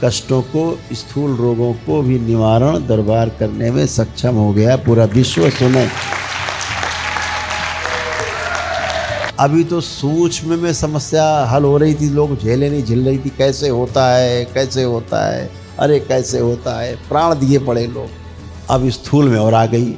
कष्टों को, स्थूल रोगों को भी निवारण दरबार करने में सक्षम हो गया। पूरा विश्व सुने। अभी तो सूक्ष्म में समस्या हल हो रही थी, लोग झेले नहीं झेल रही थी, कैसे होता है, कैसे होता है, अरे कैसे होता है, प्राण दिए पड़े लोग। अब स्थूल में और आ गई।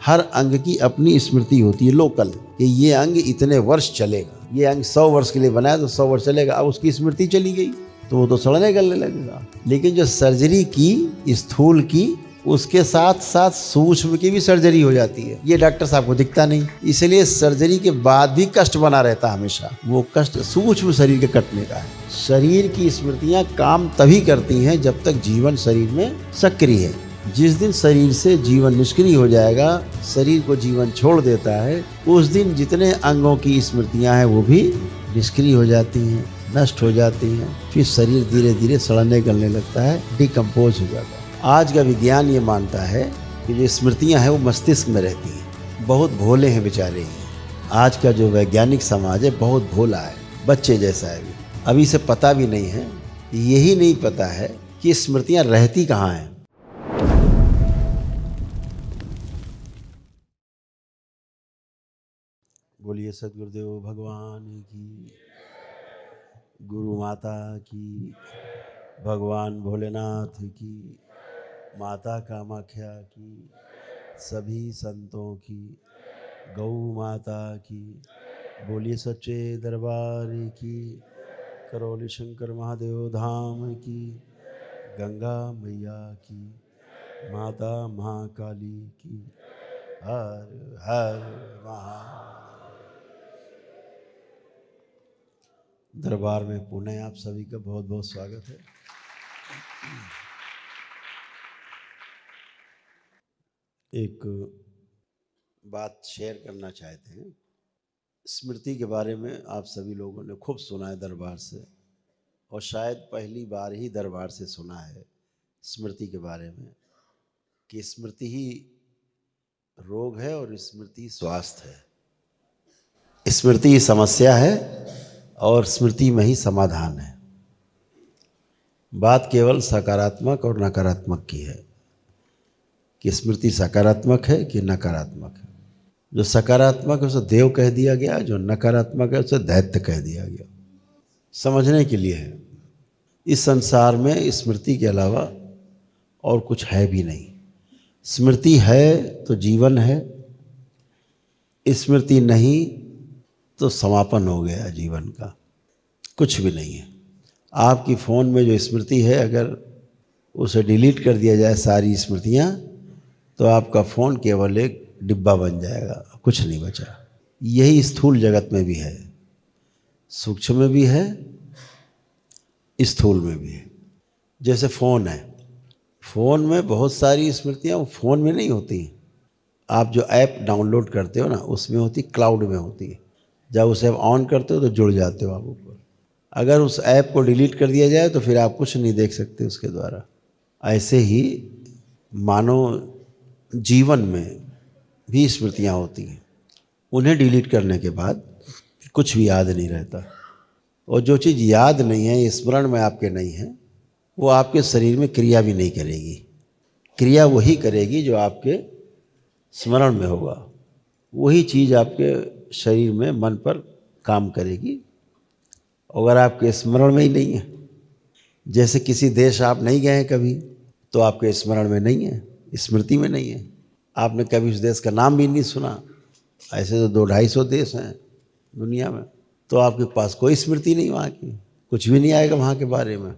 हर अंग की अपनी स्मृति होती है लोकल, कि ये अंग इतने वर्ष चलेगा, ये अंग 100 वर्ष के लिए बनाया तो 100 वर्ष चलेगा। अब उसकी स्मृति चली गई तो वो तो सड़ने गलने लगेगा। लेकिन जो सर्जरी की, स्थूल की, उसके साथ साथ सूक्ष्म की भी सर्जरी हो जाती है। ये डॉक्टर साहब को दिखता नहीं, इसलिए सर्जरी के बाद भी कष्ट बना रहता हमेशा। वो कष्ट सूक्ष्म शरीर के कटने का है। शरीर की स्मृतियां काम तभी करती हैं जब तक जीवन शरीर में सक्रिय है। जिस दिन शरीर से जीवन निष्क्रिय हो जाएगा, शरीर को जीवन छोड़ देता है, उस दिन जितने अंगों की स्मृतियां हैं वो भी निष्क्रिय हो जाती हैं, नष्ट हो जाती हैं। फिर शरीर धीरे धीरे सड़ने गलने लगता है, डिकम्पोज हो जाता है। आज का विज्ञान ये मानता है कि जो स्मृतियां हैं वो मस्तिष्क में रहती हैं। बहुत भोले हैं बेचारे। आज का जो वैज्ञानिक समाज है बहुत भोला है, बच्चे जैसा है। अभी से पता भी नहीं है, यही नहीं पता है कि स्मृतियां रहती कहाँ हैं। बोलिए सद्गुरुदेव भगवान की, गुरु माता की, भगवान भोलेनाथ की, माता कामाख्या की, सभी संतों की, गौ माता की। बोलिए सच्चे दरबार की, करौली शंकर महादेव धाम की, गंगा मैया की, माता महाकाली की। हर हर महादेव। दरबार में पुनः आप सभी का बहुत बहुत स्वागत है। एक बात शेयर करना चाहते हैं। स्मृति के बारे में आप सभी लोगों ने खूब सुना है दरबार से, और शायद पहली बार ही दरबार से सुना है स्मृति के बारे में, कि स्मृति ही रोग है और स्मृति स्वास्थ्य है। स्मृति ही समस्या है और स्मृति में ही समाधान है। बात केवल सकारात्मक और नकारात्मक की है, कि स्मृति सकारात्मक है कि नकारात्मक है। जो सकारात्मक है उसे देव कह दिया गया, जो नकारात्मक है उसे दैत्य कह दिया गया। समझने के लिए है। इस संसार में स्मृति के अलावा और कुछ है भी नहीं। स्मृति है तो जीवन है, स्मृति नहीं तो समापन हो गया जीवन का, कुछ भी नहीं है। आपकी फ़ोन में जो स्मृति है, अगर उसे डिलीट कर दिया जाए सारी स्मृतियाँ, तो आपका फ़ोन केवल एक डिब्बा बन जाएगा, कुछ नहीं बचा। यही स्थूल जगत में भी है, सूक्ष्म में भी है, स्थूल में भी है। जैसे फ़ोन है, फ़ोन में बहुत सारी स्मृतियाँ वो फ़ोन में नहीं होती। आप जो ऐप डाउनलोड करते हो ना, उसमें होती, क्लाउड में होती है। जब उसे आप ऑन करते हो तो जुड़ जाते हो आप ऊपर। अगर उस ऐप को डिलीट कर दिया जाए तो फिर आप कुछ नहीं देख सकते उसके द्वारा। ऐसे ही मानो जीवन में भी स्मृतियाँ होती हैं, उन्हें डिलीट करने के बाद कुछ भी याद नहीं रहता। और जो चीज़ याद नहीं है, स्मरण में आपके नहीं है, वो आपके शरीर में क्रिया भी नहीं करेगी। क्रिया वही करेगी जो आपके स्मरण में होगा, वही चीज़ आपके शरीर में, मन पर काम करेगी। अगर आपके स्मरण में ही नहीं है, जैसे किसी देश आप नहीं गए हैं कभी, तो आपके स्मरण में नहीं है, स्मृति में नहीं है। आपने कभी उस देश का नाम भी नहीं सुना। ऐसे तो 200-250 देश हैं दुनिया में, तो आपके पास कोई स्मृति नहीं वहाँ की, कुछ भी नहीं आएगा वहाँ के बारे में।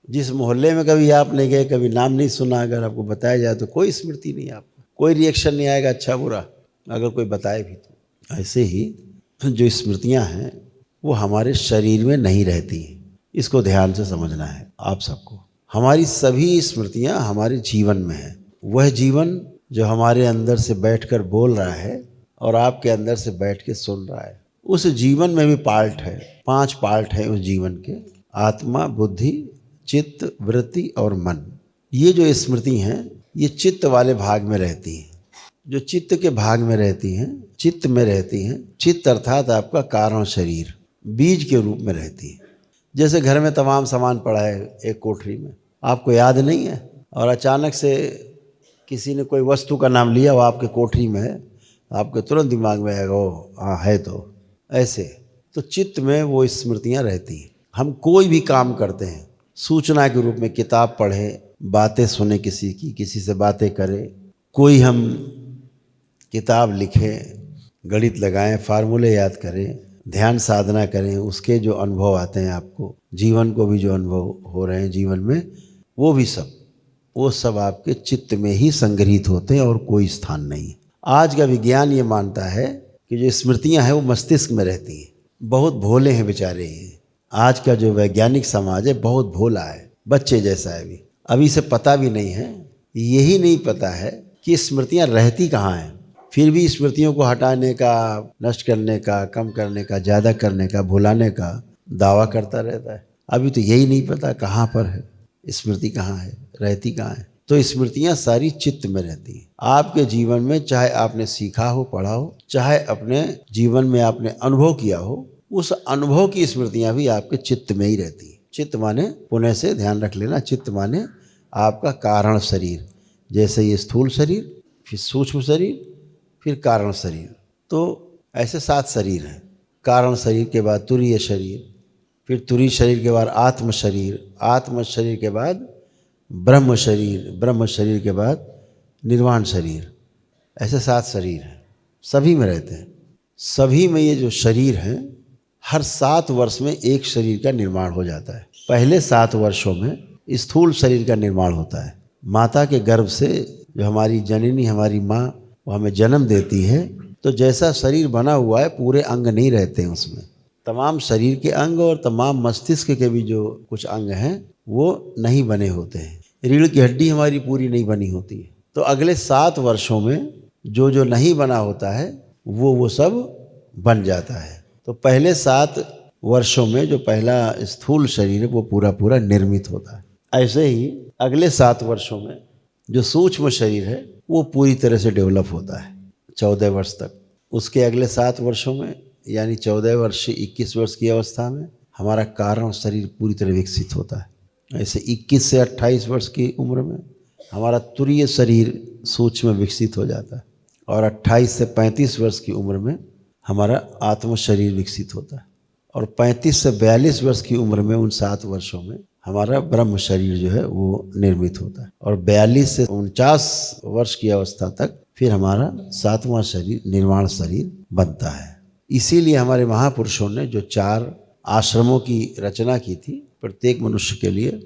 जिस मोहल्ले में कभी आप नहीं गए, कभी नाम नहीं सुना, अगर आपको बताया जाए तो कोई स्मृति नहीं, आपको कोई रिएक्शन नहीं आएगा, अच्छा बुरा, अगर कोई बताए भी तो। ऐसे ही जो स्मृतियाँ हैं वो हमारे शरीर में नहीं रहती। इसको ध्यान से समझना है आप सबको। हमारी सभी स्मृतियाँ हमारे जीवन में हैं। वह जीवन जो हमारे अंदर से बैठकर बोल रहा है और आपके अंदर से बैठ के सुन रहा है, उस जीवन में भी पार्ट है। 5 पार्ट है उस जीवन के: आत्मा, बुद्धि, चित्त, वृत्ति और मन। ये जो स्मृति हैं ये चित्त वाले भाग में रहती हैं। जो चित्त के भाग में रहती हैं, चित्त में रहती हैं। चित्त अर्थात आपका कारण शरीर, बीज के रूप में रहती है। जैसे घर में तमाम सामान पड़ा है एक कोठरी में, आपको याद नहीं है और अचानक से किसी ने कोई वस्तु का नाम लिया, वो आपके कोठरी में है, आपके तुरंत दिमाग में आएगा ओ हाँ है। तो ऐसे तो चित्त में वो स्मृतियाँ रहती हैं। हम कोई भी काम करते हैं सूचना के रूप में, किताब पढ़ें, बातें सुने किसी की, किसी से बातें करें, कोई हम किताब लिखें, गणित लगाएं, फार्मूले याद करें, ध्यान साधना करें, उसके जो अनुभव आते हैं आपको, जीवन को भी जो अनुभव हो रहे हैं जीवन में, वो सब आपके चित्त में ही संग्रहित होते हैं और कोई स्थान नहीं। आज का विज्ञान ये मानता है कि जो स्मृतियां हैं वो मस्तिष्क में रहती हैं। बहुत भोले हैं बेचारे ये। आज का जो वैज्ञानिक समाज है बहुत भोला है, बच्चे जैसा है। अभी से पता भी नहीं है, यही नहीं पता है कि स्मृतियां रहती कहाँ हैं। फिर भी स्मृतियों को हटाने का, नष्ट करने का, कम करने का, ज़्यादा करने का, भुलाने का दावा करता रहता है। अभी तो यही नहीं पता कहाँ पर है स्मृति, कहाँ है, रहती कहाँ है। तो स्मृतियाँ सारी चित्त में रहती हैं। आपके जीवन में चाहे आपने सीखा हो, पढ़ा हो, चाहे अपने जीवन में आपने अनुभव किया हो, उस अनुभव की स्मृतियाँ भी आपके चित्त में ही रहती हैं। चित्त माने, पुनः से ध्यान रख लेना, चित्त माने आपका कारण शरीर। जैसे ये स्थूल शरीर, फिर सूक्ष्म शरीर, फिर कारण शरीर। तो ऐसे 7 शरीर हैं। कारण शरीर के बाद तुरीय शरीर, फिर तुरीय शरीर के बाद आत्म शरीर, आत्म शरीर के बाद ब्रह्म शरीर, ब्रह्म शरीर के बाद निर्वाण शरीर। ऐसे 7 शरीर हैं, सभी में रहते हैं। सभी में ये जो शरीर हैं, हर 7 वर्ष में एक शरीर का निर्माण हो जाता है। पहले 7 वर्षों में स्थूल शरीर का निर्माण होता है। माता के गर्भ से जो हमारी जननी, हमारी माँ, वो हमें जन्म देती है, तो जैसा शरीर बना हुआ है पूरे अंग नहीं रहते हैं उसमें। तमाम शरीर के अंग और तमाम मस्तिष्क के भी जो कुछ अंग हैं वो नहीं बने होते हैं। रीढ़ की हड्डी हमारी पूरी नहीं बनी होती है। तो अगले 7 वर्षों में जो जो नहीं बना होता है वो सब बन जाता है। तो पहले 7 वर्षों में जो पहला स्थूल शरीर है वो पूरा पूरा निर्मित होता है। ऐसे ही अगले 7 वर्षों में जो सूक्ष्म शरीर है वो पूरी तरह से डेवलप होता है 14 वर्ष तक। उसके अगले 7 वर्षों में यानी 14 वर्ष से 21 वर्ष की अवस्था में हमारा कारण शरीर पूरी तरह विकसित होता है। ऐसे 21 से 28 वर्ष की उम्र में हमारा तुरीय शरीर सूक्ष्म विकसित हो जाता है और 28 से 35 वर्ष की उम्र में हमारा आत्म शरीर विकसित होता है और 35 से 42 वर्ष की उम्र में उन 7 वर्षों में हमारा ब्रह्म शरीर जो है वो निर्मित होता है और 42 से 49 वर्ष की अवस्था तक फिर हमारा 7वां शरीर निर्वाण शरीर बनता है। इसीलिए हमारे महापुरुषों ने जो 4 आश्रमों की रचना की थी प्रत्येक मनुष्य के लिए,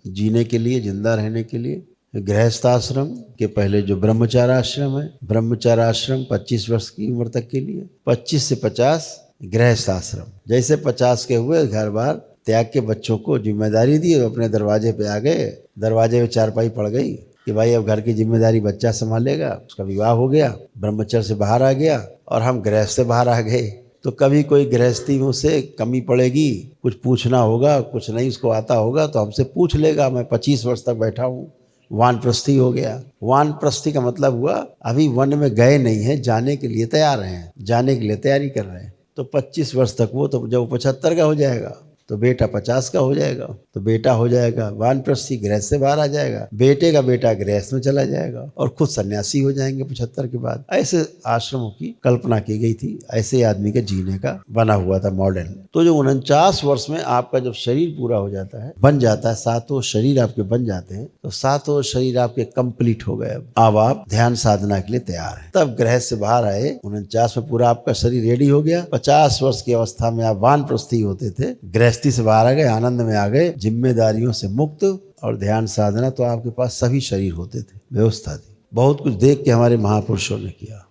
जीने के लिए, जिंदा रहने के लिए। गृहस्थाश्रम के पहले जो ब्रह्मचार्य आश्रम है, ब्रह्मचार्य आश्रम 25 वर्ष की उम्र तक के लिए, 25 से 50 गृहस्थाश्रम। जैसे 50 के हुए घर बार त्याग के बच्चों को जिम्मेदारी दी, अपने दरवाजे पे आ गए, दरवाजे में चारपाई पड़ गई कि भाई अब घर की जिम्मेदारी बच्चा संभालेगा। उसका विवाह हो गया, ब्रह्मचर्य से बाहर आ गया और हम गृहस्थ से बाहर आ गए। तो कभी कोई गृहस्थी में उसे कमी पड़ेगी, कुछ पूछना होगा, कुछ नहीं उसको आता होगा तो हमसे पूछ लेगा। मैं 25 वर्ष तक बैठा हूँ, वानप्रस्थी हो गया। वानप्रस्थी का मतलब हुआ अभी वन में गए नहीं है, जाने के लिए तैयार हैं, जाने के लिए तैयारी कर रहे हैं। तो 25 वर्ष तक वो, तो जब 75 का हो जाएगा तो बेटा 50 का हो जाएगा, तो बेटा हो जाएगा वानप्रस्थी, गृहस्थ से बाहर आ जाएगा। बेटे का बेटा गृहस्थ में चला जाएगा और खुद सन्यासी हो जाएंगे 75 के बाद। ऐसे आश्रमों की कल्पना की गई थी, ऐसे आदमी के जीने का बना हुआ था मॉडल। तो जो 49 वर्ष में आपका जब शरीर पूरा हो जाता है, बन जाता है, 7 शरीर आपके बन जाते हैं, तो 7 शरीर आपके कंप्लीट हो गए। अब आप ध्यान साधना के लिए तैयार हैं। तब गृहस्थ से बाहर आए, 49 में पूरा आपका शरीर रेडी हो गया। 50 वर्ष की अवस्था में आप वानप्रस्थी होते थे, गृहस्थी से बाहर आ गए, आनंद में आ गए, जिम्मेदारियों से मुक्त और ध्यान साधना। तो आपके पास सभी शरीर होते थे, व्यवस्था थी। बहुत कुछ देख के हमारे महापुरुषों ने किया।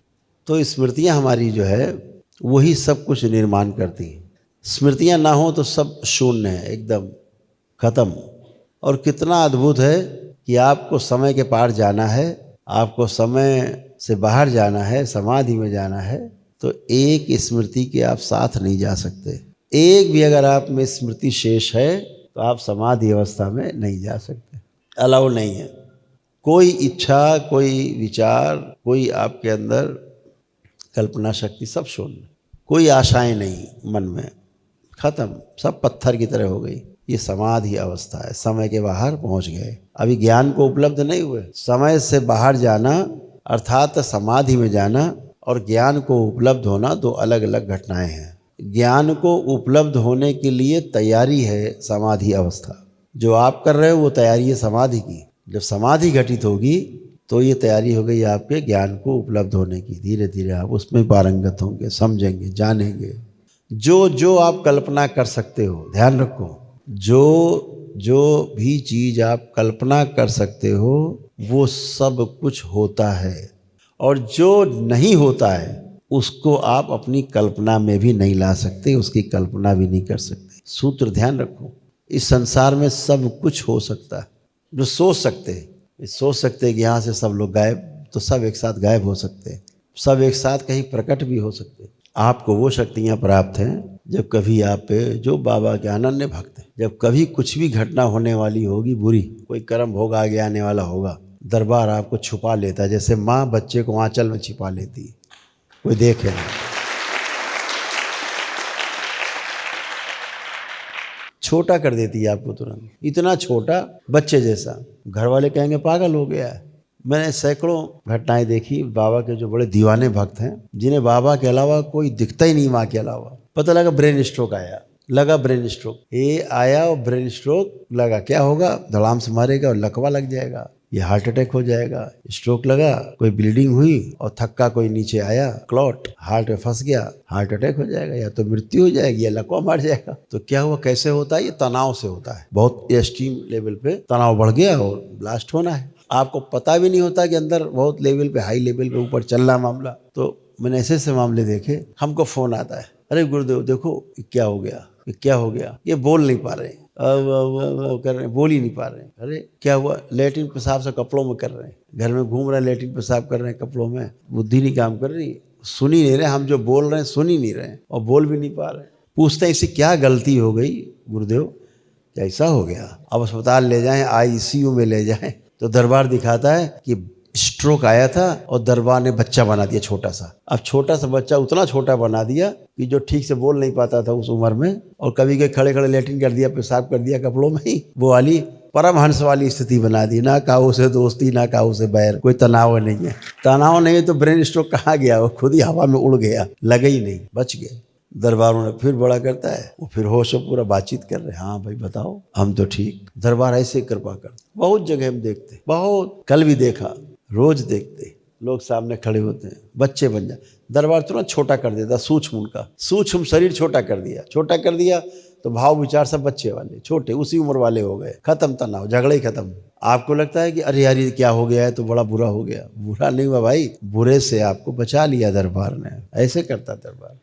तो स्मृतियां हमारी जो है वही सब कुछ निर्माण करती हैं। स्मृतियां ना हो तो सब शून्य है, एकदम खत्म। और कितना अद्भुत है कि आपको समय के पार जाना है, आपको समय से बाहर जाना है, समाधि में जाना है, तो एक स्मृति के आप साथ नहीं जा सकते। एक भी अगर आप में स्मृति शेष है तो आप समाधि अवस्था में नहीं जा सकते, अलाउ नहीं है। कोई इच्छा, कोई विचार, कोई आपके अंदर कल्पना शक्ति, सब शून्य। कोई आशाएं नहीं मन में, खत्म, सब पत्थर की तरह हो गई। ये समाधि अवस्था है, समय के बाहर पहुंच गए। अभी ज्ञान को उपलब्ध नहीं हुए। समय से बाहर जाना अर्थात समाधि में जाना और ज्ञान को उपलब्ध होना दो अलग अलग घटनाएं हैं। ज्ञान को उपलब्ध होने के लिए तैयारी है समाधि अवस्था। जो आप कर रहे हो वो तैयारी है समाधि की। जब समाधि घटित होगी तो ये तैयारी हो गई आपके ज्ञान को उपलब्ध होने की। धीरे धीरे आप उसमें पारंगत होंगे, समझेंगे, जानेंगे। जो जो आप कल्पना कर सकते हो, ध्यान रखो, जो जो भी चीज़ आप कल्पना कर सकते हो वो सब कुछ होता है, और जो नहीं होता है उसको आप अपनी कल्पना में भी नहीं ला सकते, उसकी कल्पना भी नहीं कर सकते। सूत्र ध्यान रखो, इस संसार में सब कुछ हो सकता है। जो सोच सकते हैं कि यहाँ से सब लोग गायब, तो सब एक साथ गायब हो सकते हैं, सब एक साथ कहीं प्रकट भी हो सकते हैं। आपको वो शक्तियाँ प्राप्त हैं जब कभी आप पे, जो बाबा के अनन्य भक्त हैं, जब कभी कुछ भी घटना होने वाली होगी बुरी, कोई कर्म भोग आगे आने वाला होगा, दरबार आपको छुपा लेता है, जैसे माँ बच्चे को आंचल में छिपा लेती है, कोई देखे ना। छोटा कर देती है आपको तुरंत, इतना छोटा, बच्चे जैसा। घर वाले कहेंगे पागल हो गया है। मैंने सैकड़ों घटनाएं देखी बाबा के जो बड़े दीवाने भक्त हैं, जिन्हें बाबा के अलावा कोई दिखता ही नहीं, माँ के अलावा। पता लगा ब्रेन स्ट्रोक आया, लगा ब्रेन स्ट्रोक, ये आया और ब्रेन स्ट्रोक लगा, क्या होगा, धड़ाम से मारेगा और लकवा लग जाएगा, ये हार्ट अटैक हो जाएगा। स्ट्रोक लगा, कोई ब्लीडिंग हुई और थक्का कोई नीचे आया, क्लॉट हार्ट में फंस गया, हार्ट अटैक हो जाएगा, या तो मृत्यु हो जाएगी या लकवा मार जाएगा। तो क्या हुआ, कैसे होता है, ये तनाव से होता है। बहुत एक्सट्रीम लेवल पे तनाव बढ़ गया और ब्लास्ट होना है। आपको पता भी नहीं होता कि अंदर बहुत लेवल पे, हाई लेवल पे ऊपर चल रहा मामला। तो मैंने ऐसे मामले देखे। हमको फोन आता है, अरे गुरुदेव देखो क्या हो गया, क्या हो गया, ये बोल नहीं पा रहे, कर रहे, बोल ही नहीं पा रहे। अरे क्या हुआ, लेटरिन पेशाब से कपड़ों में कर रहे हैं, घर में घूम रहे हैं, लेटरिन पेशाब कर रहे हैं कपड़ों में, बुद्धि नहीं काम कर रही, सुन ही नहीं रहे, हम जो बोल रहे हैं सुन ही नहीं रहे और बोल भी नहीं पा रहे। पूछते हैं इससे क्या गलती हो गई गुरुदेव, ऐसा हो गया, अब अस्पताल ले जाएं, ICU में ले जाएं। तो दरबार दिखाता है कि स्ट्रोक आया था और दरबार ने बच्चा बना दिया छोटा सा। अब छोटा सा बच्चा उतना छोटा बना दिया कि जो ठीक से बोल नहीं पाता था उस उम्र में, और कभी के खड़े खड़े लेटरिन कर दिया, पेशाब कर दिया कपड़ों में ही, वो वाली परमहंस वाली स्थिति बना दी। ना काऊ से दोस्ती, ना काऊ से बैर, कोई तनाव नहीं है। तनाव नहीं है तो ब्रेन स्ट्रोक कहाँ गया, वो खुद ही हवा में उड़ गया, लगे ही नहीं, बच गए। दरबारों ने फिर बड़ा करता है, वो फिर होश में पूरा बातचीत कर रहे हैं, हाँ भाई बताओ, हम तो ठीक। दरबार ऐसे कृपा कर, बहुत जगह हम देखते, बहुत, कल भी देखा, रोज देखते, लोग सामने खड़े होते हैं, बच्चे बन जाए। दरबार तुरंत छोटा कर देता, सूक्ष्म, उनका सूक्ष्म शरीर छोटा कर दिया, छोटा कर दिया तो भाव विचार सब बच्चे वाले, छोटे, उसी उम्र वाले हो गए, खत्म तनाव, झगड़े ही खत्म। आपको लगता है कि अरे यार ये क्या हो गया है, तो बड़ा बुरा हो गया, बुरा नहीं हुआ भाई, बुरे से आपको बचा लिया दरबार ने। ऐसे करता दरबार।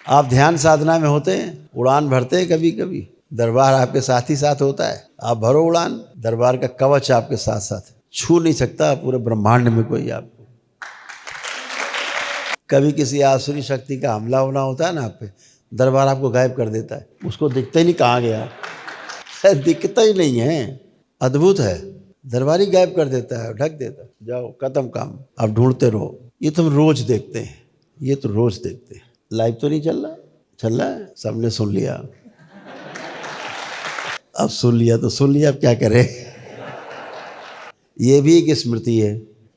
आप ध्यान साधना में होते हैं, उड़ान भरते हैं, कभी कभी दरबार आपके साथ ही साथ होता है, आप भरो उड़ान, दरबार का कवच आपके साथ साथ, छू नहीं सकता पूरे ब्रह्मांड में कोई आपको। कभी किसी आसुरी शक्ति का हमला होना होता है ना आप पे, दरबार आपको गायब कर देता है, उसको दिखता ही नहीं कहाँ गया, दिखता ही नहीं है, अद्भुत है। दरबारी गायब कर देता है, ढक देता है, जाओ खत्म काम, आप ढूंढते रहो। ये तो हम रोज देखते हैं, ये तो रोज देखते हैं। लाइव तो नहीं चल रहा, चल रहा है, सबने सुन लिया, अब सुन लिया तो सुन लिया, अब क्या करें। ये भी एक स्मृति है,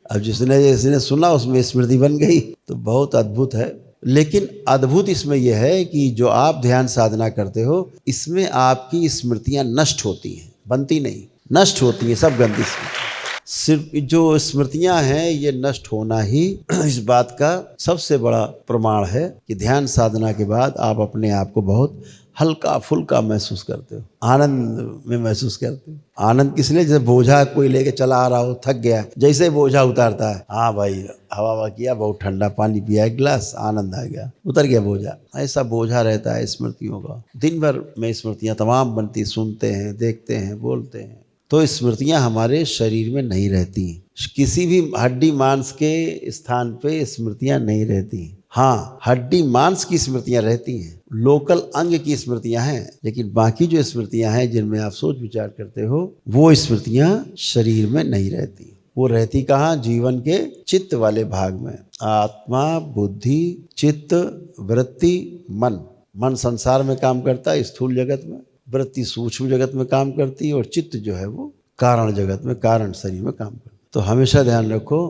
अब जिसने सुना उसमें स्मृति बन गई, तो बहुत अद्भुत है। लेकिन अद्भुत इसमें यह है कि जो आप ध्यान साधना करते हो, इसमें आपकी स्मृतियां नष्ट होती हैं, बनती नहीं, नष्ट होती हैं, सब गंदी स्मृति। सिर्फ जो स्मृतियां हैं ये नष्ट होना ही इस बात का सबसे बड़ा प्रमाण है कि ध्यान साधना के बाद आप अपने आप को बहुत हल्का फुल्का महसूस करते हो, आनंद में महसूस करते हो। आनंद किस लिए, जैसे बोझा कोई लेके चला आ रहा हो, थक गया, जैसे बोझा उतारता है, हाँ भाई हवा किया, बहुत ठंडा पानी पिया एक गिलास, आनंद आ गया, उतर गया बोझा। ऐसा बोझा रहता है स्मृतियों का, दिन भर में स्मृतियाँ तमाम बनती, सुनते हैं, देखते हैं, बोलते हैं, तो स्मृतियाँ हमारे शरीर में नहीं रहती, किसी भी हड्डी मांस के स्थान पे स्मृतियाँ नहीं रहती। हाँ, हड्डी मांस की स्मृतियाँ रहती हैं, लोकल अंग की स्मृतियाँ हैं, लेकिन बाकी जो स्मृतियाँ हैं जिनमें आप सोच विचार करते हो, वो स्मृतियाँ शरीर में नहीं रहती। वो रहती कहाँ, जीवन के चित्त वाले भाग में। आत्मा, बुद्धि, चित्त, वृत्ति, मन, मन संसार में काम करता है, स्थूल जगत में, वृत्ति सूक्ष्म जगत में काम करती है, और चित्त जो है वो कारण जगत में, कारण शरीर में काम करता है। तो हमेशा ध्यान रखो,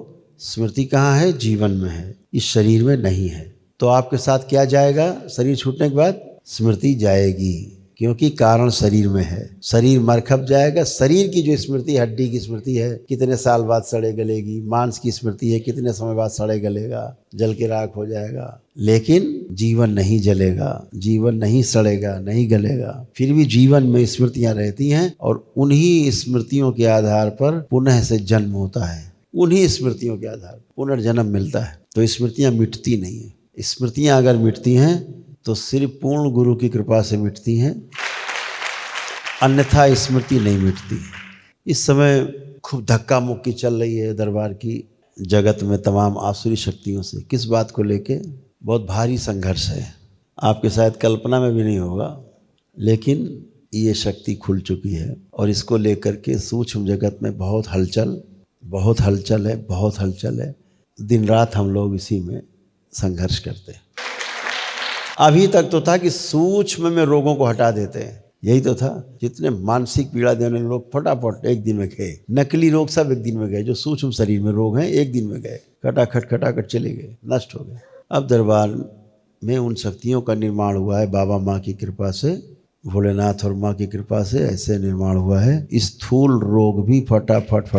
स्मृति कहाँ है? जीवन में है, इस शरीर में नहीं है। तो आपके साथ क्या जाएगा? शरीर छूटने के बाद स्मृति जाएगी, क्योंकि कारण शरीर में है। शरीर मरखप जाएगा। शरीर की जो स्मृति, हड्डी की स्मृति है, कितने साल बाद सड़े गलेगी। मांस की स्मृति है, कितने समय बाद सड़े गलेगा, जल के राख हो जाएगा। लेकिन जीवन नहीं जलेगा, जीवन नहीं सड़ेगा, नहीं गलेगा। फिर भी जीवन में स्मृतियां रहती हैं, और उन्हीं स्मृतियों के आधार पर पुनः से जन्म होता है, उन्हीं स्मृतियों के आधार पर पुनर्जन्म मिलता है। तो स्मृतियां मिटती नहीं है। स्मृतियां अगर मिटती हैं तो सिर्फ पूर्ण गुरु की कृपा से मिटती हैं, अन्यथा स्मृति नहीं मिटती। इस समय खूब धक्का मुक्की चल रही है दरबार की जगत में तमाम आसुरी शक्तियों से। किस बात को लेके? बहुत भारी संघर्ष है, आपके शायद कल्पना में भी नहीं होगा, लेकिन ये शक्ति खुल चुकी है, और इसको लेकर के सूक्ष्म जगत में बहुत हलचल है, बहुत हलचल है। दिन रात हम लोग इसी में संघर्ष करते हैं। अभी तक तो था कि सूक्ष्म में रोगों को हटा देते हैं, यही तो था। जितने मानसिक पीड़ा देने लोग फटाफट एक दिन में गए, नकली रोग सब एक दिन में गए, जो सूक्ष्म शरीर में रोग हैं एक दिन में गए, खटाखट चले गए, नष्ट हो गए। अब दरबार में उन शक्तियों का निर्माण हुआ है, बाबा माँ की कृपा से, भोलेनाथ और माँ की कृपा से ऐसे निर्माण हुआ है। स्थूल रोग भी फटाफट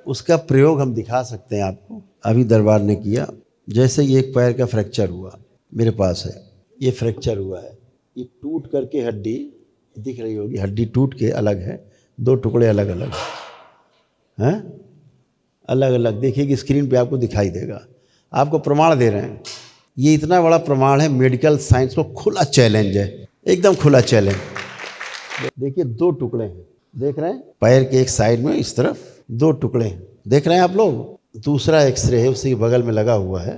उसका प्रयोग हम दिखा सकते हैं आपको। अभी दरबार ने किया, जैसे ये एक पैर का फ्रैक्चर हुआ, मेरे पास है, ये फ्रैक्चर हुआ है, ये टूट करके हड्डी दिख रही होगी, हड्डी टूट के अलग है, दो टुकड़े अलग अलग हैं, अलग अलग देखिएगी स्क्रीन पे आपको दिखाई देगा। आपको प्रमाण दे रहे हैं, ये इतना बड़ा प्रमाण है, मेडिकल साइंस को खुला चैलेंज है, एकदम खुला चैलेंज। देखिए दो टुकड़े हैं, देख रहे हैं, पैर के एक साइड में इस तरफ दो टुकड़े हैं, देख रहे हैं आप लोग। दूसरा एक्सरे है उसी के बगल में लगा हुआ है,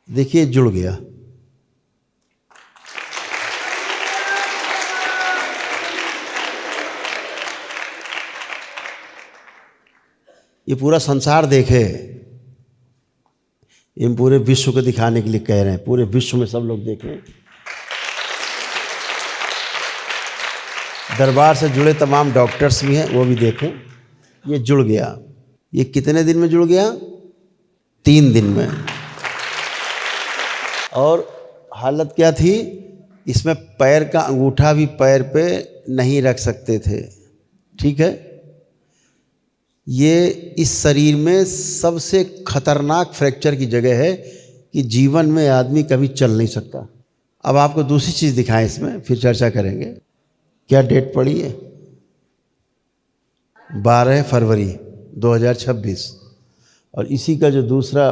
देखिए जुड़ गया। ये पूरा संसार देखे, ये पूरे विश्व को दिखाने के लिए कह रहे हैं, पूरे विश्व में सब लोग देखें। दरबार से जुड़े तमाम डॉक्टर्स भी हैं, वो भी देखें। ये जुड़ गया। ये कितने दिन में जुड़ गया? 3 दिन में। और हालत क्या थी? इसमें पैर का अंगूठा भी पैर पे नहीं रख सकते थे, ठीक है। ये इस शरीर में सबसे खतरनाक फ्रैक्चर की जगह है कि जीवन में आदमी कभी चल नहीं सकता। अब आपको दूसरी चीज़ दिखाएं, इसमें फिर चर्चा करेंगे। क्या डेट पड़ी है? 12 फरवरी 2026। और इसी का जो दूसरा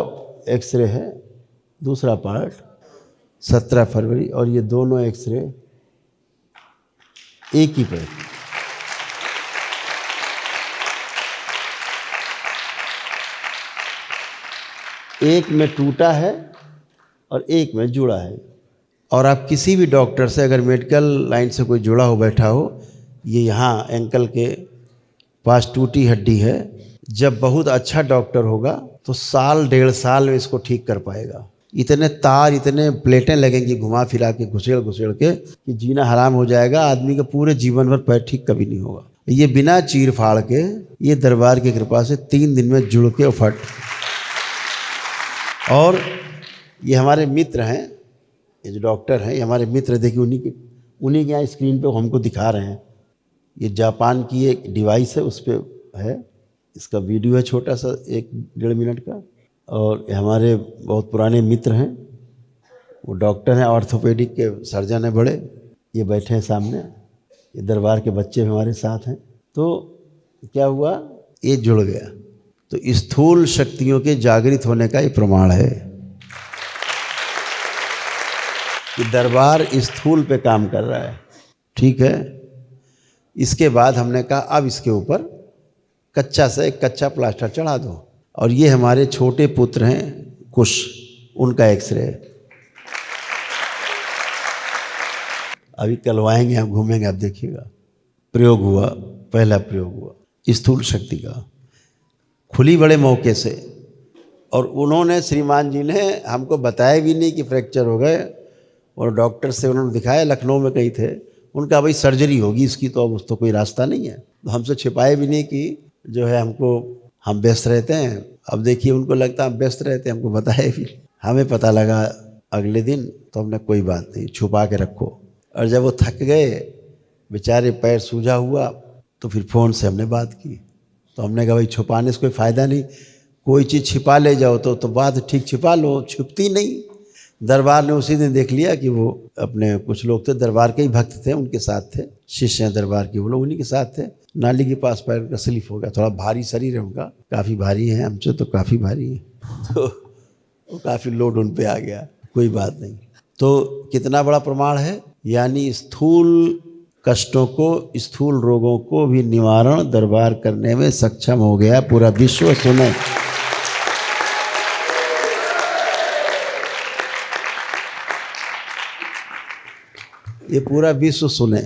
एक्सरे है, दूसरा पार्ट 17 फरवरी, और ये दोनों एक्सरे एक ही पे। एक में टूटा है और एक में जुड़ा है। और आप किसी भी डॉक्टर से, अगर मेडिकल लाइन से कोई जुड़ा हो बैठा हो, ये यहाँ एंकल के पास टूटी हड्डी है, जब बहुत अच्छा डॉक्टर होगा तो 1-1.5 साल में इसको ठीक कर पाएगा। इतने तार, इतने प्लेटें लगेंगी घुमा फिरा के, घुसेड़ के, कि जीना हराम हो जाएगा। आदमी का पूरे जीवन भर पैर ठीक कभी नहीं होगा। ये बिना चीर फाड़ के, ये दरबार की कृपा से 3 दिन में जुड़ के फट। और ये हमारे मित्र हैं, ये जो डॉक्टर हैं, ये हमारे मित्र, देखिए उन्हीं के यहाँ स्क्रीन पे हमको दिखा रहे हैं। ये जापान की एक डिवाइस है, उस पर है, इसका वीडियो है छोटा सा 1-1.5 मिनट का। और ये हमारे बहुत पुराने मित्र हैं, वो डॉक्टर हैं, ऑर्थोपेडिक के सर्जन हैं बड़े, ये बैठे हैं सामने। ये दरबार के बच्चे हमारे साथ हैं। तो क्या हुआ? ये जुड़ गया। तो स्थूल शक्तियों के जागृत होने का ये प्रमाण है कि दरबार स्थूल पे काम कर रहा है, ठीक है। इसके बाद हमने कहा अब इसके ऊपर कच्चा से एक कच्चा प्लास्टर चढ़ा दो। और ये हमारे छोटे पुत्र हैं कुश, उनका एक्सरे है। अभी कलवाएंगे, हम घूमेंगे, आप देखिएगा। प्रयोग हुआ, पहला प्रयोग हुआ स्थूल शक्ति का, खुली बड़े मौके से। और उन्होंने, श्रीमान जी ने हमको बताया भी नहीं कि फ्रैक्चर हो गए, और डॉक्टर से उन्होंने दिखाया, लखनऊ में कहीं थे, उनका भाई सर्जरी होगी इसकी, तो अब उस तो कोई रास्ता नहीं है। तो हमसे छिपाए भी नहीं कि जो है हम व्यस्त रहते हैं। अब देखिए उनको लगता हम व्यस्त रहते हैं, हमको बताया भी। हमें पता लगा अगले दिन, तो हमने कोई बात नहीं, छुपा के रखो। और जब वो थक गए बेचारे, पैर सूजा हुआ, तो फिर फ़ोन से हमने बात की। तो हमने कहा भाई छुपाने से कोई फ़ायदा नहीं, कोई चीज़ छिपा ले जाओ तो बात ठीक छिपा लो, छुपती नहीं। दरबार ने उसी दिन देख लिया कि वो अपने कुछ लोग थे, दरबार के ही भक्त थे, उनके साथ थे, शिष्य हैं दरबार के, वो लोग उन्हीं के साथ थे। नाली के पास पैर का स्लिप हो गया, थोड़ा भारी शरीर है उनका, काफ़ी भारी है, हमसे तो काफ़ी भारी है, तो वो काफ़ी लोड उन पे आ गया। कोई बात नहीं। तो कितना बड़ा प्रमाण है, यानी स्थूल कष्टों को, स्थूल रोगों को भी निवारण दरबार करने में सक्षम हो गया पूरा विश्व। सुने, ये पूरा विश्व सुने।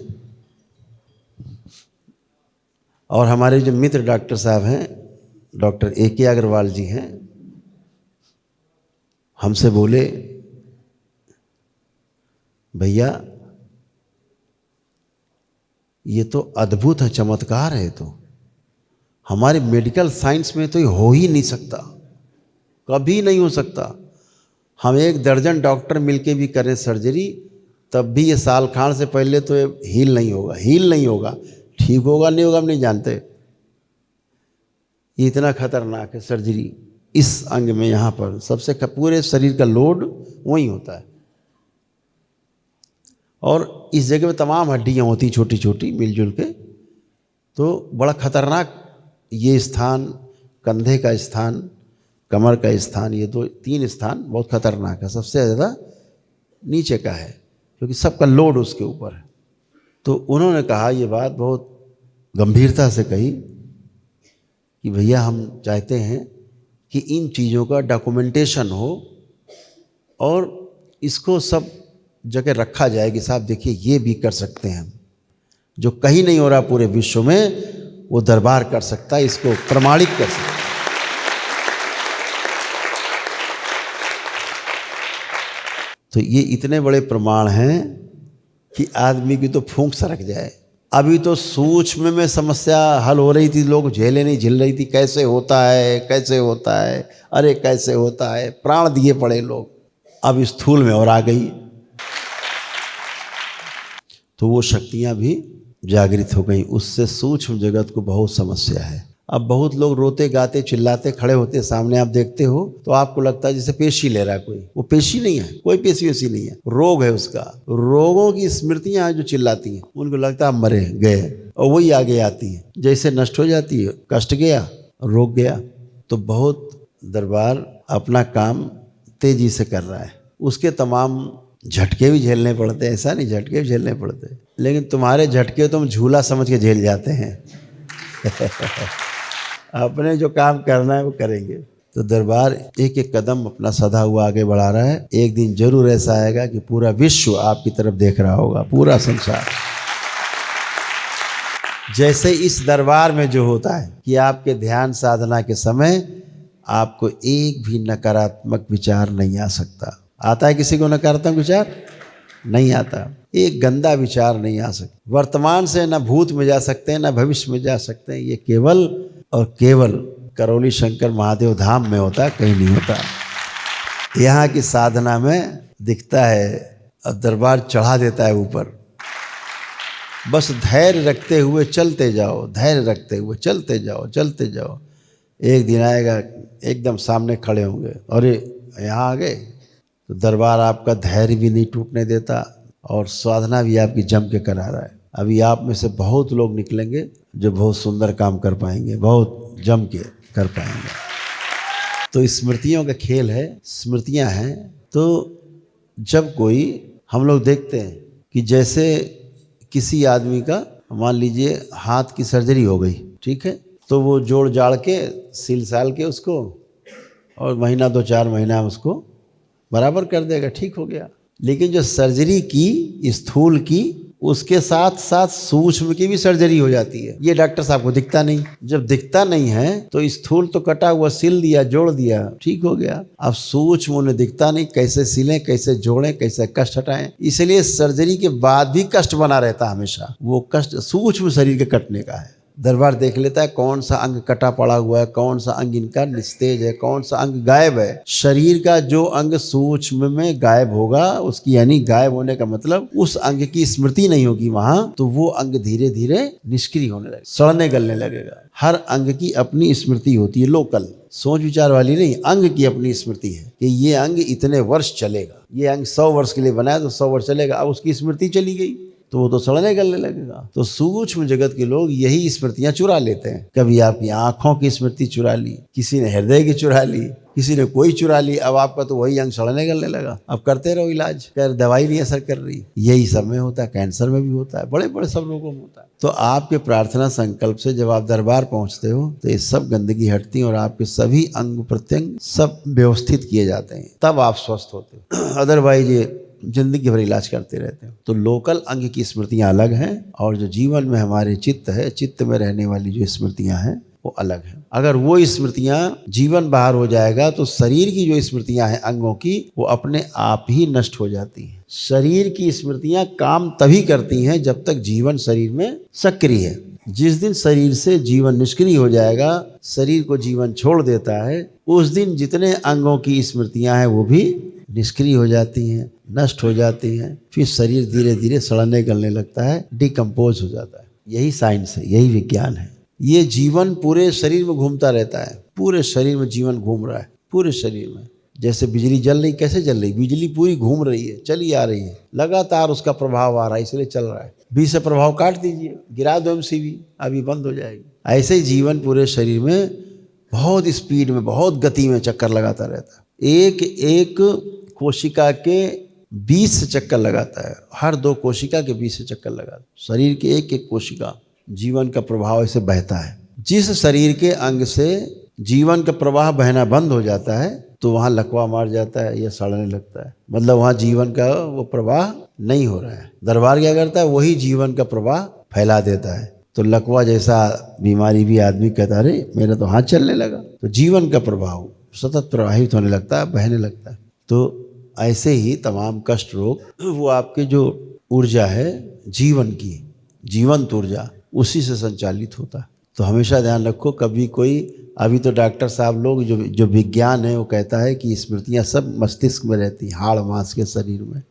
और हमारे जो मित्र डॉक्टर साहब हैं, डॉक्टर AK अग्रवाल जी हैं, हमसे बोले भैया ये तो अद्भुत है, चमत्कार है, तो हमारे मेडिकल साइंस में तो ये हो ही नहीं सकता, कभी नहीं हो सकता। हम 1 दर्जन डॉक्टर मिलके भी करें सर्जरी, तब भी ये साल खान से पहले तो ये हील नहीं होगा, हील नहीं होगा। ठीक होगा नहीं होगा हम नहीं जानते, ये इतना खतरनाक है सर्जरी। इस अंग में, यहाँ पर सबसे पूरे शरीर का लोड वहीं होता है, और इस जगह में तमाम हड्डियाँ होती छोटी छोटी मिलजुल के, तो बड़ा खतरनाक ये स्थान, कंधे का स्थान, कमर का स्थान, ये 2-3 स्थान बहुत खतरनाक है। सबसे ज़्यादा नीचे का है, क्योंकि सबका लोड उसके ऊपर है। तो उन्होंने कहा, ये बात बहुत गंभीरता से कही कि भैया हम चाहते हैं कि इन चीज़ों का डॉक्यूमेंटेशन हो और इसको सब जगह रखा जाए कि साहब देखिए ये भी कर सकते हैं हम, जो कहीं नहीं हो रहा पूरे विश्व में वो दरबार कर सकता है, इसको प्रमाणित कर सकता है। तो ये इतने बड़े प्रमाण हैं कि आदमी की तो फूंक सरक जाए। अभी तो सूक्ष्म में समस्या हल हो रही थी, लोग झेले नहीं झेल रही थी, कैसे होता है, कैसे होता है, अरे कैसे होता है, प्राण दिए पड़े लोग। अब स्थूल में और आ गई, तो वो शक्तियां भी जागृत हो गई, उससे सूक्ष्म जगत को बहुत समस्या है। अब बहुत लोग रोते गाते चिल्लाते खड़े होते सामने, आप देखते हो तो आपको लगता है जैसे पेशी ले रहा है कोई, वो पेशी नहीं है, कोई पेशी वैसी नहीं है, रोग है उसका। रोगों की स्मृतियां हैं जो चिल्लाती हैं, उनको लगता है मरे गए, और वही आगे आती हैं, जैसे नष्ट हो जाती है, कष्ट गया रोग गया। तो बहुत दरबार अपना काम तेजी से कर रहा है, उसके तमाम झटके भी झेलने पड़ते हैं, ऐसा नहीं झटके भी झेलने पड़ते, लेकिन तुम्हारे झटके तुम झूला समझ के झेल जाते हैं। अपने जो काम करना है वो करेंगे। तो दरबार एक एक कदम अपना सधा हुआ आगे बढ़ा रहा है। एक दिन जरूर ऐसा आएगा कि पूरा विश्व आपकी तरफ देख रहा होगा, पूरा संसार। जैसे इस दरबार में जो होता है कि आपके ध्यान साधना के समय आपको एक भी नकारात्मक विचार नहीं आ सकता। आता है किसी को नकारात्मक विचार? नहीं आता। एक गंदा विचार नहीं आ सकता। वर्तमान से न भूत में जा सकते हैं, न भविष्य में जा सकते हैं। ये केवल और केवल करौली शंकर महादेव धाम में होता है, कहीं नहीं होता। यहाँ की साधना में दिखता है और दरबार चढ़ा देता है ऊपर। बस धैर्य रखते हुए चलते जाओ, धैर्य रखते हुए चलते जाओ, चलते जाओ। एक दिन आएगा एकदम सामने खड़े होंगे, अरे यहाँ आ गए। तो दरबार आपका धैर्य भी नहीं टूटने देता और साधना भी आपकी जम के करा रहा है। अभी आप में से बहुत लोग निकलेंगे जो बहुत सुंदर काम कर पाएंगे, बहुत जम के कर पाएंगे। तो स्मृतियों का खेल है, स्मृतियां हैं। तो जब कोई हम लोग देखते हैं कि जैसे किसी आदमी का मान लीजिए हाथ की सर्जरी हो गई, ठीक है, तो वो जोड़ जाड़ के सिल साल के उसको और महीना 2-4 महीना उसको बराबर कर देगा, ठीक हो गया। लेकिन जो सर्जरी की स्थूल की उसके साथ साथ सूक्ष्म की भी सर्जरी हो जाती है। ये डॉक्टर साहब को दिखता नहीं। जब दिखता नहीं है तो स्थूल तो कटा हुआ सिल दिया, जोड़ दिया, ठीक हो गया। अब सूक्ष्म उन्हें दिखता नहीं, कैसे सिलें, कैसे जोड़ें, कैसे कष्ट हटाएं। इसलिए सर्जरी के बाद भी कष्ट बना रहता हमेशा। वो कष्ट सूक्ष्म शरीर के कटने का है। दरबार देख लेता है कौन सा अंग कटा पड़ा हुआ है, कौन सा अंग इनका निस्तेज है, कौन सा अंग गायब है। शरीर का जो अंग सूक्ष्म में गायब होगा, उसकी यानी गायब होने का मतलब उस अंग की स्मृति नहीं होगी वहां, तो वो अंग धीरे धीरे निष्क्रिय होने लगेगा, सड़ने गलने लगेगा। हर अंग की अपनी स्मृति होती है, लोकल, सोच विचार वाली नहीं। अंग की अपनी स्मृति है कि ये अंग इतने वर्ष चलेगा, ये अंग 100 वर्ष के लिए बनाया तो 100 वर्ष चलेगा। अब उसकी स्मृति चली गई तो वो तो सड़ने गलने लगेगा। तो सूक्ष्म जगत के लोग यही स्मृतियां चुरा लेते हैं। कभी आपकी आंखों की स्मृति चुरा ली, किसी ने हृदय की चुरा ली, किसी ने कोई चुरा ली। अब आपका तो वही अंग सड़ने गलने लगा। अब करते रहो इलाज, कर दवाई नहीं असर कर रही। यही सब में होता है, कैंसर में भी होता है, बड़े बड़े सब रोगों में होता है। तो आपके प्रार्थना संकल्प से जब आप दरबार पहुंचते हो तो ये सब गंदगी हटती है और आपके सभी अंग प्रत्यंग सब व्यवस्थित किए जाते हैं, तब आप स्वस्थ होते हो। अदरवाइज ये जिंदगी भर इलाज करते रहते हो। तो लोकल अंग की स्मृतियां अलग हैं और जो जीवन में हमारे चित्त है, चित्त में रहने वाली जो स्मृतियां हैं वो अलग है। अगर वो स्मृतियां जीवन बाहर हो जाएगा तो शरीर की जो स्मृतियां हैं अंगों की, वो अपने आप ही नष्ट हो जाती हैं। शरीर की स्मृतियां काम तभी करती हैं जब तक जीवन शरीर में सक्रिय है। जिस दिन शरीर से जीवन निष्क्रिय हो जाएगा, शरीर को जीवन छोड़ देता है, उस दिन जितने अंगों की स्मृतियां हैं वो भी निष्क्रिय हो जाती हैं, नष्ट हो जाती हैं। फिर शरीर धीरे धीरे सड़ने गलने लगता है, डिकम्पोज हो जाता है। यही साइंस है, यही विज्ञान है। ये जीवन पूरे शरीर में घूमता रहता है, पूरे शरीर में जीवन घूम रहा है, पूरे शरीर में। जैसे बिजली जल रही, कैसे जल रही? बिजली पूरी घूम रही है, चली आ रही है, लगातार उसका प्रभाव आ रहा है, इसलिए चल रहा है। बीच से प्रभाव काट दीजिए, गिरा दो MCB, अभी बंद हो जाएगी। ऐसे ही जीवन पूरे शरीर में बहुत स्पीड में, बहुत गति में चक्कर लगाता रहता है। एक एक कोशिका के 20 से चक्कर लगाता है, हर 2 कोशिका के 20 से चक्कर लगाता है। शरीर के एक एक कोशिका जीवन का प्रभाव ऐसे बहता है। जिस शरीर के अंग से जीवन का प्रवाह बहना बंद हो जाता है तो वहाँ लकवा मार जाता है या सड़ने लगता है, मतलब वहाँ जीवन का वो प्रवाह नहीं हो रहा है। दरबार क्या करता है? वही जीवन का प्रवाह फैला देता है। तो लकवा जैसा बीमारी भी आदमी कहता है मेरा तो हाथ चलने लगा, तो जीवन का प्रवाह सतत प्रवाहित होने लगता है, बहने लगता है। तो ऐसे ही तमाम कष्ट रोग, वो आपके जो ऊर्जा है जीवन की, जीवंत ऊर्जा, उसी से संचालित होता है। तो हमेशा ध्यान रखो, कभी कोई, अभी तो डॉक्टर साहब लोग जो विज्ञान है वो कहता है कि स्मृतियां सब मस्तिष्क में रहती, हाड़ मांस के शरीर में,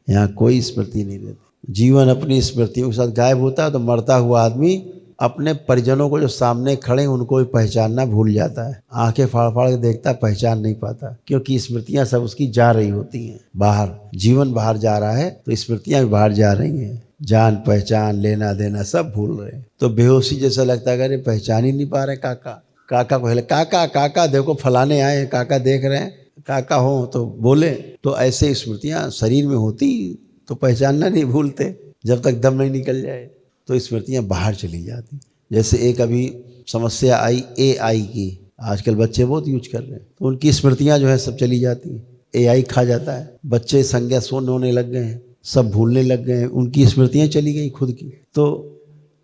यहाँ कोई स्मृति नहीं रहती। जीवन अपनी स्मृतियों के साथ गायब होता है तो मरता हुआ आदमी अपने परिजनों को जो सामने खड़े हैं उनको भी पहचानना भूल जाता है। आंखें फाड़ फाड़ के देखता, पहचान नहीं पाता, क्योंकि स्मृतियां सब उसकी जा रही होती हैं बाहर। जीवन बाहर जा रहा है तो स्मृतियां भी बाहर जा रही हैं, जान पहचान लेना देना सब भूल रहे हैं। तो बेहोशी जैसा लगता है, अरे पहचान ही नहीं पा रहे काका। काका को हेले, काका काका देखो फलाने आए हैं, काका देख रहे हैं, काका हो तो बोले। तो ऐसे स्मृतियां शरीर में होती तो पहचानना नहीं भूलते, जब तक दम नहीं निकल जाए तो स्मृतियां बाहर चली जाती। जैसे एक अभी समस्या आई AI की, आजकल बच्चे बहुत यूज कर रहे हैं, तो उनकी स्मृतियां जो है सब चली जाती हैं, AI खा जाता है। बच्चे संज्ञा शून्य होने लग गए हैं, सब भूलने लग गए हैं, उनकी स्मृतियां चली गई खुद की। तो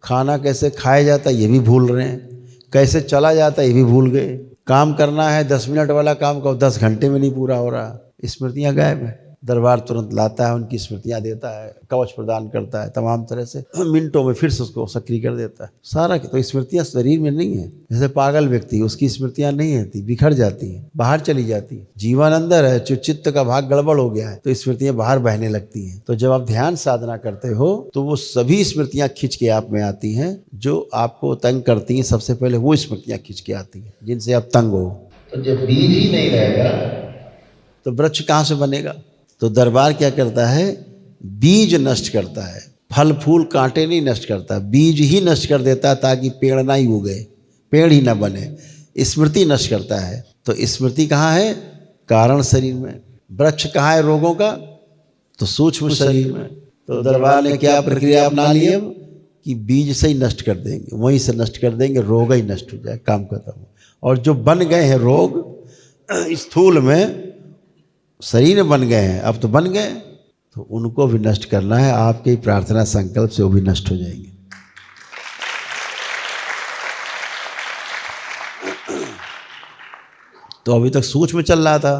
खाना कैसे खाया जाता है ये भी भूल रहे हैं, कैसे चला जाता है ये भी भूल गए। काम करना है 10 मिनट वाला काम को 10 घंटे में नहीं पूरा हो रहा, स्मृतियां गायब है। दरबार तुरंत लाता है, उनकी स्मृतियां देता है, कवच प्रदान करता है, तमाम तरह से मिनटों में फिर से उसको सक्रिय कर देता है सारा। तो स्मृतियां शरीर में नहीं है। जैसे पागल व्यक्ति, उसकी स्मृतियां नहीं रहती, बिखर जाती हैं, बाहर चली जाती है। जीवन अंदर है, जो चित्त का भाग गड़बड़ हो गया है तो स्मृतियां बाहर बहने लगती हैं। तो जब आप ध्यान साधना करते हो तो वो सभी स्मृतियां खिंच के आप में आती हैं जो आपको तंग करती हैं। सबसे पहले वो स्मृतियां खिंच के आती हैं जिनसे आप तंग हो। तो जब बीज ही नहीं रहेगा तो वृक्ष कहाँ से बनेगा? तो दरबार क्या करता है? बीज नष्ट करता है, फल फूल कांटे नहीं नष्ट करता, बीज ही नष्ट कर देता है ताकि पेड़ ना ही उगे, पेड़ ही ना बने। स्मृति नष्ट करता है। तो स्मृति कहाँ है? कारण शरीर में। वृक्ष कहाँ है रोगों का? तो सूक्ष्म शरीर में। तो दरबार ने क्या प्रक्रिया अपना ली अब कि बीज से ही नष्ट कर देंगे, वहीं से नष्ट कर देंगे, रोग ही नष्ट हो जाए, काम खत्म। और जो बन गए हैं रोग स्थूल में, शरीर में बन गए हैं, अब तो बन गए, तो उनको भी नष्ट करना है। आपके प्रार्थना संकल्प से वो भी नष्ट हो जाएंगे। तो अभी तक सूक्ष्म चल रहा था,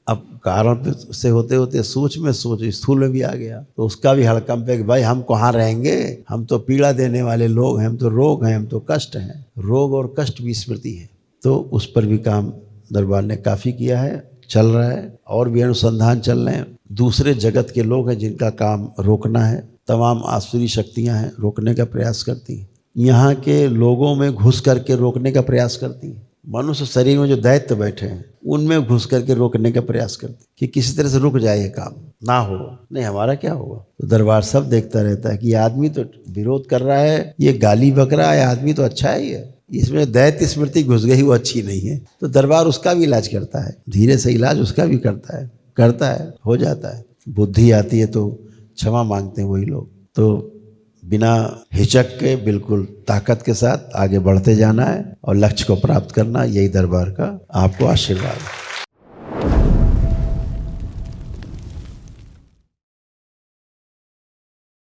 अब कारण से होते होते सूक्ष्म स्थूल में भी आ गया। तो उसका भी हड़कंप है कि भाई हम कहाँ रहेंगे, हम तो पीड़ा देने वाले लोग हैं, हम तो रोग हैं, हम तो कष्ट हैं। रोग और कष्ट भी स्मृति है। तो उस पर भी काम दरबार ने काफ़ी किया है, चल रहा है, और भी अनुसंधान चल रहे हैं। दूसरे जगत के लोग हैं जिनका काम रोकना है, तमाम आसुरी शक्तियां हैं रोकने का प्रयास करती हैं। यहाँ के लोगों में घुस करके रोकने का प्रयास करती हैं। मनुष्य शरीर में जो दैत्य बैठे हैं उनमें घुस करके रोकने का प्रयास करती कि किसी तरह से रुक जाए, ये काम ना हो। नहीं, हमारा क्या होगा। तो दरबार सब देखता रहता है कि ये आदमी तो विरोध कर रहा है, ये गाली बक रहा है, आदमी तो अच्छा ही है, इसमें दैत्य स्मृति घुस गई, वो अच्छी नहीं है। तो दरबार उसका भी इलाज करता है, धीरे से इलाज उसका भी करता है, हो जाता है। बुद्धि आती है तो क्षमा मांगते हैं वही लोग। तो बिना हिचक के बिल्कुल ताकत के साथ आगे बढ़ते जाना है और लक्ष्य को प्राप्त करना, यही दरबार का आपको आशीर्वाद है।